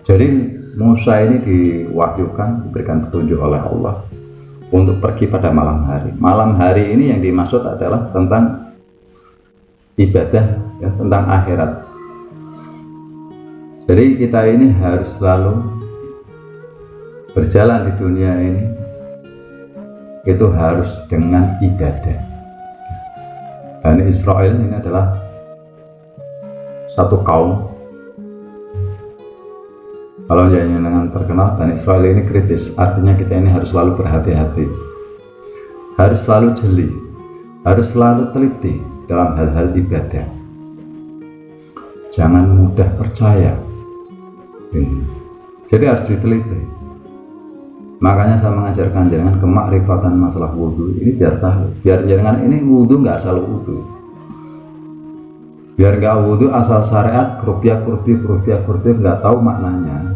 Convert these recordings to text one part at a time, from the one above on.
Jadi Musa ini diwahyukan, diberikan petunjuk oleh Allah untuk pergi pada malam hari. Malam hari ini yang dimaksud adalah tentang ibadah, ya, tentang akhirat. Jadi kita ini harus selalu berjalan di dunia ini itu harus dengan ibadah. Bani Israel ini adalah satu kaum. Kalau jangan terkenal, Bani Israel ini kritis. Artinya kita ini harus selalu berhati-hati, harus selalu jeli, harus selalu teliti dalam hal-hal ibadah. Jangan mudah percaya. Jadi harus diteliti. Makanya saya mengajarkan jangan kemakrifatan masalah wudhu ini biar tahu, biar jangan ini wudhu nggak asal wudhu, biar nggak wudhu asal syariat kerupiah nggak tahu maknanya.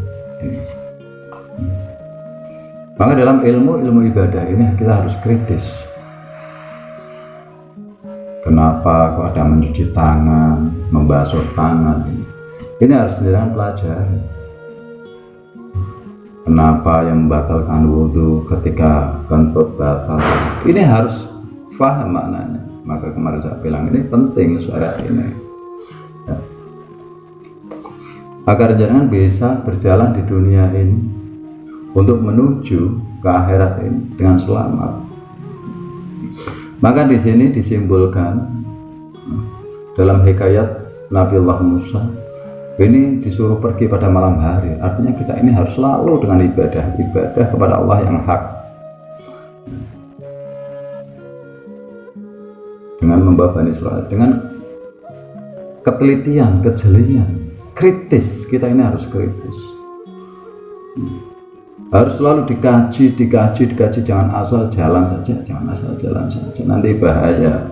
Maka dalam ilmu ibadah ini kita harus kritis. Kenapa kok ada mencuci tangan, membasuh tangan, ini harus dengan pelajari. Kenapa yang membatalkan wudhu ketika kentut batal, ini harus paham maknanya. Maka kemarin saya bilang ini penting syariat ini, ya. Agar jangan bisa berjalan di dunia ini untuk menuju ke akhirat ini dengan selamat. Maka di sini disimbolkan dalam hikayat Nabiullah Musa ini disuruh pergi pada malam hari. Artinya kita ini harus selalu dengan ibadah kepada Allah yang hak, dengan membawa Bani Israel dengan ketelitian, kejelian, kritis. Kita ini harus kritis, harus selalu dikaji, jangan asal jalan saja, nanti bahaya.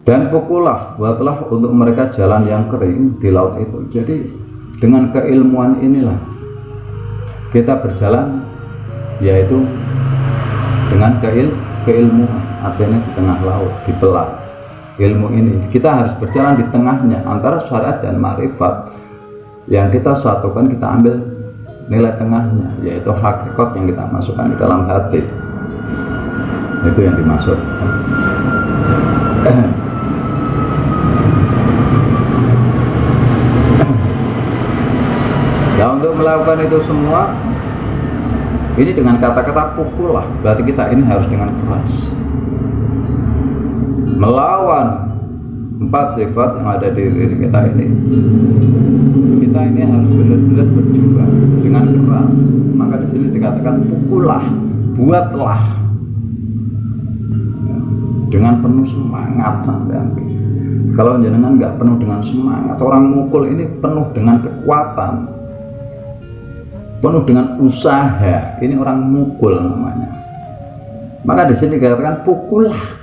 Dan pukullah, buatlah untuk mereka jalan yang kering di laut itu. Jadi dengan keilmuan inilah kita berjalan, yaitu dengan keilmuan. Artinya di tengah laut, dibelah ilmu ini. Kita harus berjalan di tengahnya antara syariat dan ma'rifat. Yang kita satukan, kita ambil nilai tengahnya, yaitu hakikat yang kita masukkan di dalam hati. Itu yang dimaksud. Ya, untuk melakukan itu semua ini dengan kata-kata pukullah, berarti kita ini harus dengan keras melawan 4 sifat yang ada di diri kita ini. Kita ini harus benar-benar berjuang dengan keras. Maka di sini dikatakan pukullah, buatlah ya, dengan penuh semangat sampean. Kalau jenengan nggak penuh dengan semangat, orang mukul ini penuh dengan kekuatan, penuh dengan usaha, ini orang mukul namanya. Maka di sini dikatakan pukullah,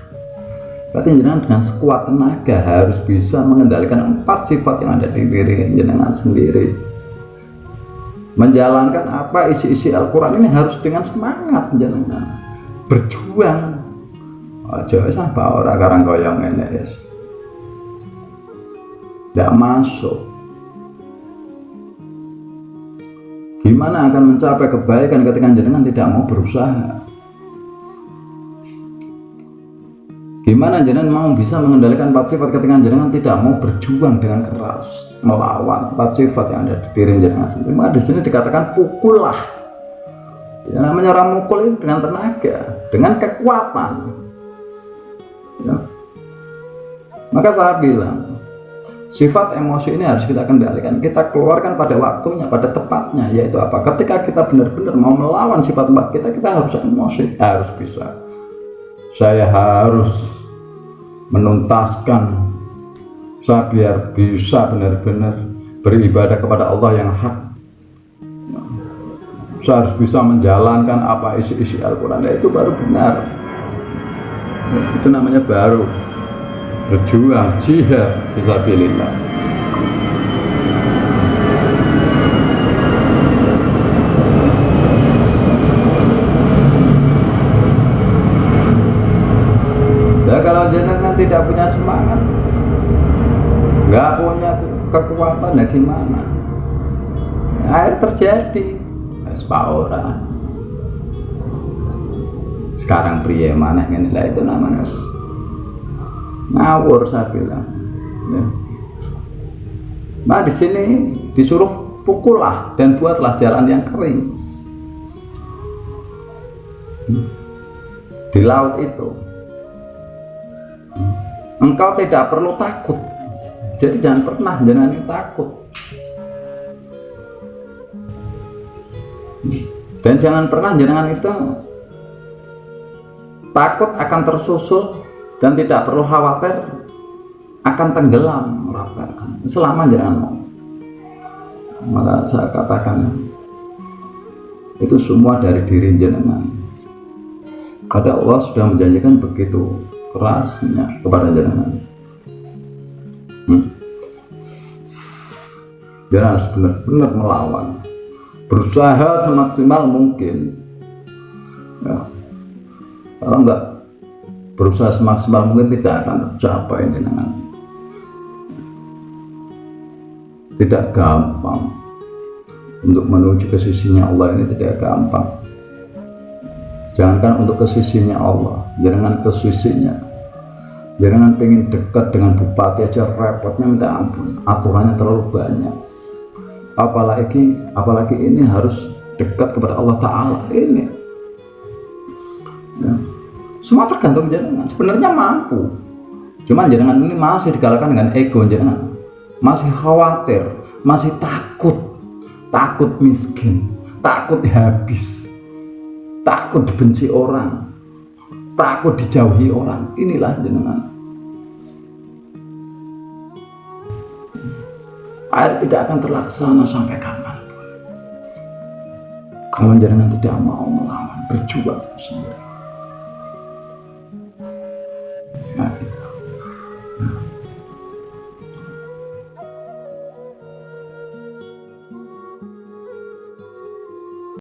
berarti jenengan dengan sekuat tenaga harus bisa mengendalikan 4 sifat yang ada di diri jenengan sendiri. Menjalankan apa isi-isi Al-Quran ini harus dengan semangat jenengan berjuang. Aja sampai orang karang koyong ini tidak masuk. Gimana akan mencapai kebaikan ketika jenengan tidak mau berusaha? Gimana jenengan mau bisa mengendalikan 4 sifat ketika jenengan tidak mau berjuang dengan keras melawan 4 sifat yang ada di diri jenengan sendiri? Maka di sini dikatakan pukullah. Ya, namanya orang mukul ini dengan tenaga, dengan kekuatan. Ya. Maka saya bilang, sifat emosi ini harus kita kendalikan, kita keluarkan pada waktunya, pada tepatnya, yaitu apa? Ketika kita benar-benar mau melawan sifat kita harus emosi, harus bisa. Saya harus menuntaskan, saya biar bisa benar-benar beribadah kepada Allah yang hak. Saya harus bisa menjalankan apa isi-isi Al-Quran, itu baru benar. Itu namanya baru berjuang, jihad fisabilillah. Ya, kalau jenengan tidak punya lah gimana? Akhir terjadi ora. Sekarang priye maneh ngene lah itu namanya ngawur saya bilang. Ya. Nah di sini disuruh pukullah dan buatlah jalan yang kering di laut itu. Engkau tidak perlu takut. Jadi jangan pernah jangan takut. Dan jangan pernah jangan itu takut akan tersusul dan tidak perlu khawatir akan tenggelam merasakan selama jangan mau. Maka saya katakan itu semua dari diri jenengan. Kada Allah sudah menjanjikan begitu kerasnya kepada jenengan. Jangan harus benar-benar melawan, berusaha semaksimal mungkin. Ya. Kalau enggak berusaha semaksimal mungkin tidak akan tercapai jenengan. Tidak gampang untuk menuju ke sisinya Allah, ini tidak gampang. Jangankan untuk ke sisinya Allah, jangan ke sisinya. Jangan pengen dekat dengan bupati aja repotnya minta ampun, aturannya terlalu banyak. Apalagi ini harus dekat kepada Allah Ta'ala ini. Ya. Semua tergantung jenengan. Sebenarnya mampu, cuman jenengan ini masih dikalahkan dengan ego jenengan. Masih khawatir, masih takut miskin, takut habis, takut dibenci orang, takut dijauhi orang. Inilah jenengan. Air tidak akan terlaksana sampai kapanpun kalau jenengan tidak mau melawan, berjuang sendiri.